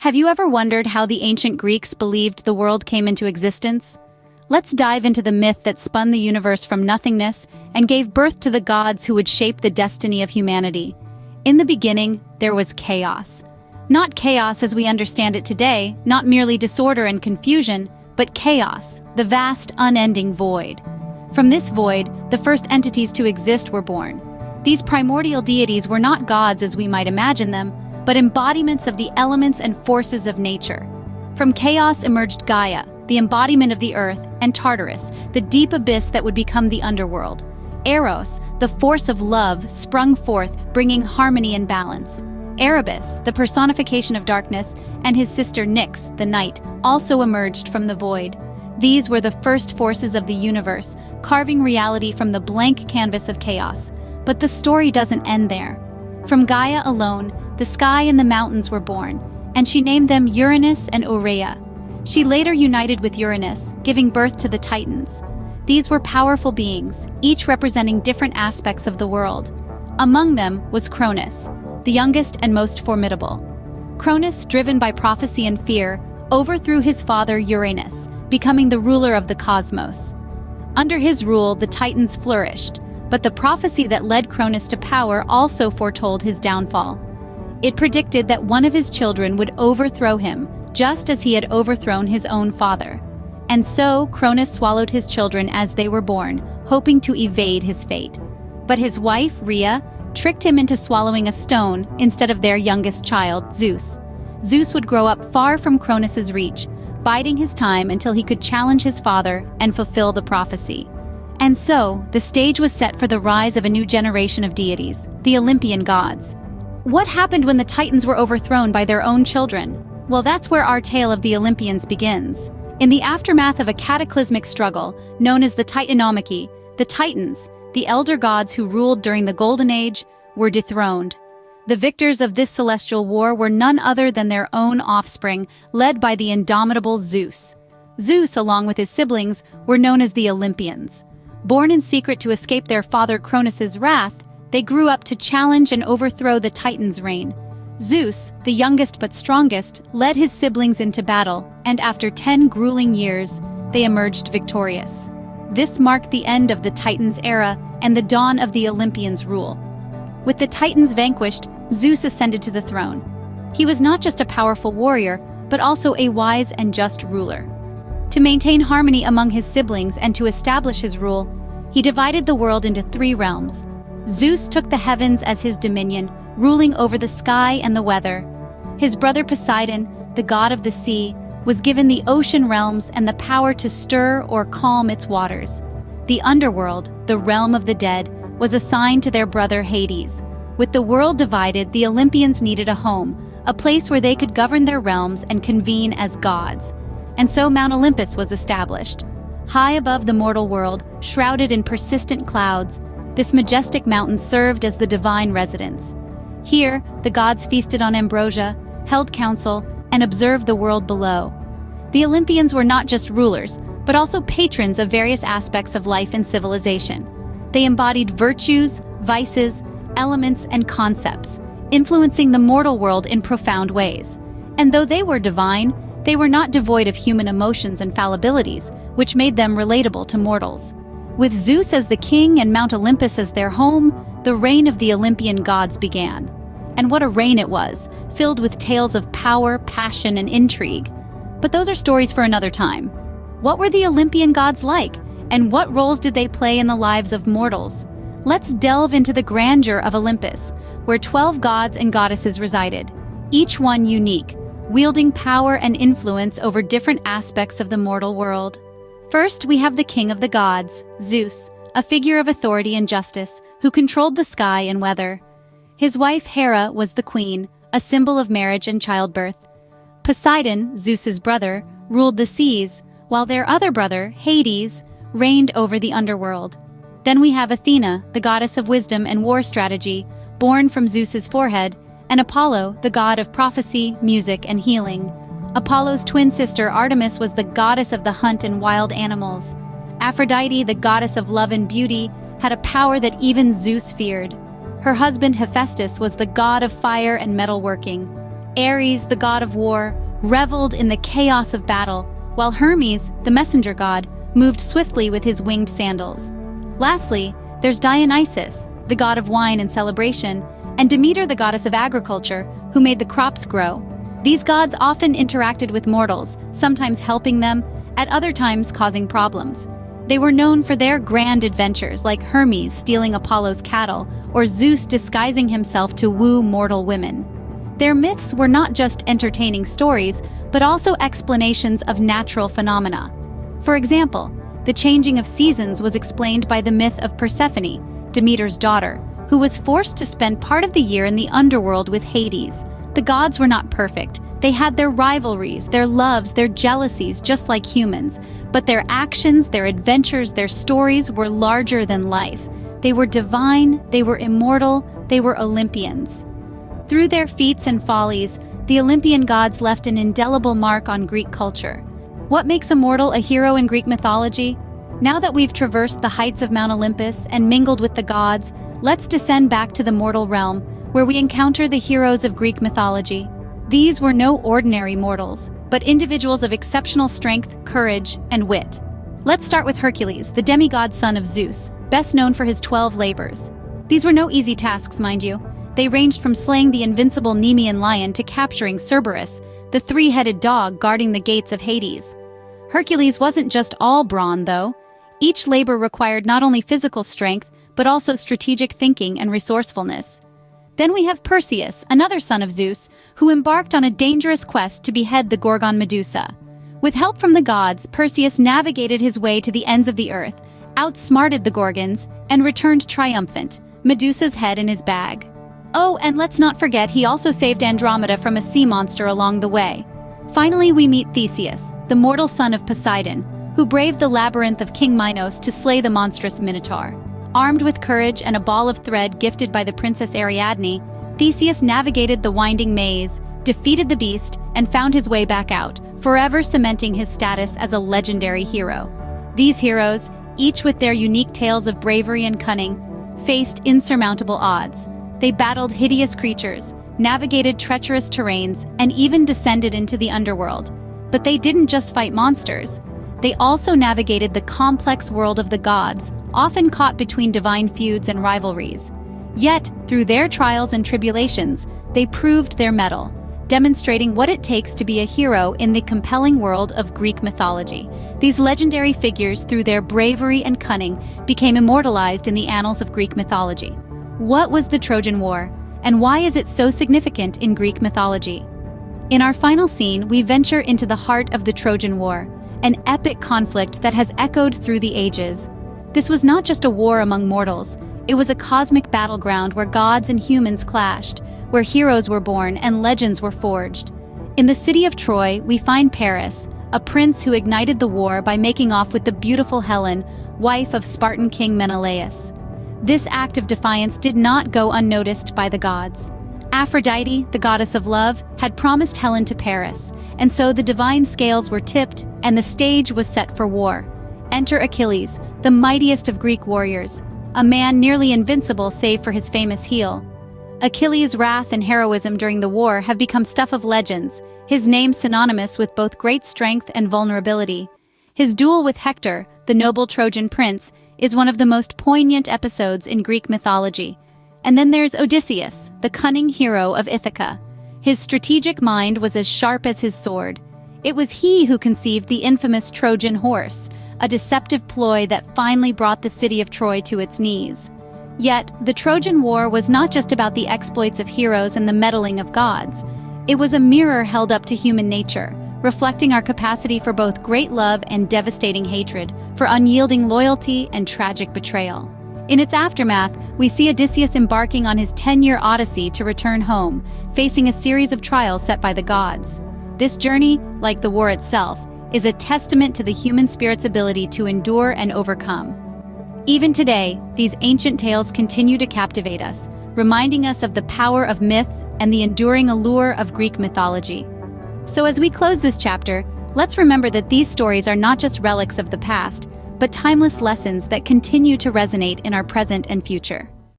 Have you ever wondered how the ancient Greeks believed the world came into existence? Let's dive into the myth that spun the universe from nothingness and gave birth to the gods who would shape the destiny of humanity. In the beginning, there was chaos. Not chaos as we understand it today, not merely disorder and confusion, but chaos, the vast, unending void. From this void, the first entities to exist were born. These primordial deities were not gods as we might imagine them, but embodiments of the elements and forces of nature. From chaos emerged Gaia, the embodiment of the earth, and Tartarus, the deep abyss that would become the underworld. Eros, the force of love, sprung forth, bringing harmony and balance. Erebus, the personification of darkness, and his sister Nyx, the night, also emerged from the void. These were the first forces of the universe, carving reality from the blank canvas of chaos. But the story doesn't end there. From Gaia alone, the sky and the mountains were born, and she named them Uranus and Orea. She later united with Uranus, giving birth to the Titans. These were powerful beings, each representing different aspects of the world. Among them was Cronus, the youngest and most formidable. Cronus, driven by prophecy and fear, overthrew his father Uranus, becoming the ruler of the cosmos. Under his rule, the Titans flourished, but the prophecy that led Cronus to power also foretold his downfall. It predicted that one of his children would overthrow him, just as he had overthrown his own father. And so, Cronus swallowed his children as they were born, hoping to evade his fate. But his wife, Rhea, tricked him into swallowing a stone instead of their youngest child, Zeus. Zeus would grow up far from Cronus's reach, biding his time until he could challenge his father and fulfill the prophecy. And so, the stage was set for the rise of a new generation of deities, the Olympian gods. What happened when the Titans were overthrown by their own children? Well, that's where our tale of the Olympians begins. In the aftermath of a cataclysmic struggle known as the Titanomachy, the Titans, the elder gods who ruled during the Golden Age, were dethroned. The victors of this celestial war were none other than their own offspring, led by the indomitable Zeus. Zeus, along with his siblings, were known as the Olympians. Born in secret to escape their father Cronus's wrath, they grew up to challenge and overthrow the Titans' reign. Zeus, the youngest but strongest, led his siblings into battle, and after 10 grueling years, they emerged victorious. This marked the end of the Titans' era and the dawn of the Olympians' rule. With the Titans vanquished, Zeus ascended to the throne. He was not just a powerful warrior, but also a wise and just ruler. To maintain harmony among his siblings and to establish his rule, he divided the world into 3 realms. Zeus took the heavens as his dominion, ruling over the sky and the weather. His brother Poseidon, the god of the sea, was given the ocean realms and the power to stir or calm its waters. The underworld, the realm of the dead, was assigned to their brother Hades. With the world divided, the Olympians needed a home, a place where they could govern their realms and convene as gods. And so Mount Olympus was established. High above the mortal world, shrouded in persistent clouds, this majestic mountain served as the divine residence. Here, the gods feasted on ambrosia, held council, and observed the world below. The Olympians were not just rulers, but also patrons of various aspects of life and civilization. They embodied virtues, vices, elements, and concepts, influencing the mortal world in profound ways. And though they were divine, they were not devoid of human emotions and fallibilities, which made them relatable to mortals. With Zeus as the king and Mount Olympus as their home, the reign of the Olympian gods began. And what a reign it was, filled with tales of power, passion, and intrigue. But those are stories for another time. What were the Olympian gods like, and what roles did they play in the lives of mortals? Let's delve into the grandeur of Olympus, where 12 gods and goddesses resided, each one unique, wielding power and influence over different aspects of the mortal world. First, we have the king of the gods, Zeus, a figure of authority and justice, who controlled the sky and weather. His wife Hera was the queen, a symbol of marriage and childbirth. Poseidon, Zeus's brother, ruled the seas, while their other brother, Hades, reigned over the underworld. Then we have Athena, the goddess of wisdom and war strategy, born from Zeus's forehead, and Apollo, the god of prophecy, music, and healing. Apollo's twin sister Artemis was the goddess of the hunt and wild animals. Aphrodite, the goddess of love and beauty, had a power that even Zeus feared. Her husband Hephaestus was the god of fire and metalworking. Ares, the god of war, reveled in the chaos of battle, while Hermes, the messenger god, moved swiftly with his winged sandals. Lastly, there's Dionysus, the god of wine and celebration, and Demeter, the goddess of agriculture, who made the crops grow. These gods often interacted with mortals, sometimes helping them, at other times causing problems. They were known for their grand adventures, like Hermes stealing Apollo's cattle, or Zeus disguising himself to woo mortal women. Their myths were not just entertaining stories, but also explanations of natural phenomena. For example, the changing of seasons was explained by the myth of Persephone, Demeter's daughter, who was forced to spend part of the year in the underworld with Hades. The gods were not perfect. They had their rivalries, their loves, their jealousies, just like humans. But their actions, their adventures, their stories were larger than life. They were divine, they were immortal, they were Olympians. Through their feats and follies, the Olympian gods left an indelible mark on Greek culture. What makes a mortal a hero in Greek mythology? Now that we've traversed the heights of Mount Olympus and mingled with the gods, let's descend back to the mortal realm, where we encounter the heroes of Greek mythology. These were no ordinary mortals, but individuals of exceptional strength, courage, and wit. Let's start with Hercules, the demigod son of Zeus, best known for his 12 labors. These were no easy tasks, mind you. They ranged from slaying the invincible Nemean lion to capturing Cerberus, the three-headed dog guarding the gates of Hades. Hercules wasn't just all brawn, though. Each labor required not only physical strength, but also strategic thinking and resourcefulness. Then we have Perseus, another son of Zeus, who embarked on a dangerous quest to behead the Gorgon Medusa. With help from the gods, Perseus navigated his way to the ends of the earth, outsmarted the Gorgons, and returned triumphant, Medusa's head in his bag. Oh, and let's not forget he also saved Andromeda from a sea monster along the way. Finally, we meet Theseus, the mortal son of Poseidon, who braved the labyrinth of King Minos to slay the monstrous Minotaur. Armed with courage and a ball of thread gifted by the Princess Ariadne, Theseus navigated the winding maze, defeated the beast, and found his way back out, forever cementing his status as a legendary hero. These heroes, each with their unique tales of bravery and cunning, faced insurmountable odds. They battled hideous creatures, navigated treacherous terrains, and even descended into the underworld. But they didn't just fight monsters. They also navigated the complex world of the gods, often caught between divine feuds and rivalries. Yet, through their trials and tribulations, they proved their mettle, demonstrating what it takes to be a hero in the compelling world of Greek mythology. These legendary figures, through their bravery and cunning, became immortalized in the annals of Greek mythology. What was the Trojan War, and why is it so significant in Greek mythology? In our final scene, we venture into the heart of the Trojan War, an epic conflict that has echoed through the ages. This was not just a war among mortals, it was a cosmic battleground where gods and humans clashed, where heroes were born and legends were forged. In the city of Troy, we find Paris, a prince who ignited the war by making off with the beautiful Helen, wife of Spartan king Menelaus. This act of defiance did not go unnoticed by the gods. Aphrodite, the goddess of love, had promised Helen to Paris, and so the divine scales were tipped and the stage was set for war. Enter Achilles, the mightiest of Greek warriors, a man nearly invincible save for his famous heel. Achilles' wrath and heroism during the war have become stuff of legends, his name synonymous with both great strength and vulnerability. His duel with Hector, the noble Trojan prince, is one of the most poignant episodes in Greek mythology. And then there's Odysseus, the cunning hero of Ithaca. His strategic mind was as sharp as his sword. It was he who conceived the infamous Trojan horse, a deceptive ploy that finally brought the city of Troy to its knees. Yet, the Trojan War was not just about the exploits of heroes and the meddling of gods. It was a mirror held up to human nature, reflecting our capacity for both great love and devastating hatred, for unyielding loyalty and tragic betrayal. In its aftermath, we see Odysseus embarking on his 10-year odyssey to return home, facing a series of trials set by the gods. This journey, like the war itself, is a testament to the human spirit's ability to endure and overcome. Even today, these ancient tales continue to captivate us, reminding us of the power of myth and the enduring allure of Greek mythology. So as we close this chapter, let's remember that these stories are not just relics of the past, but timeless lessons that continue to resonate in our present and future.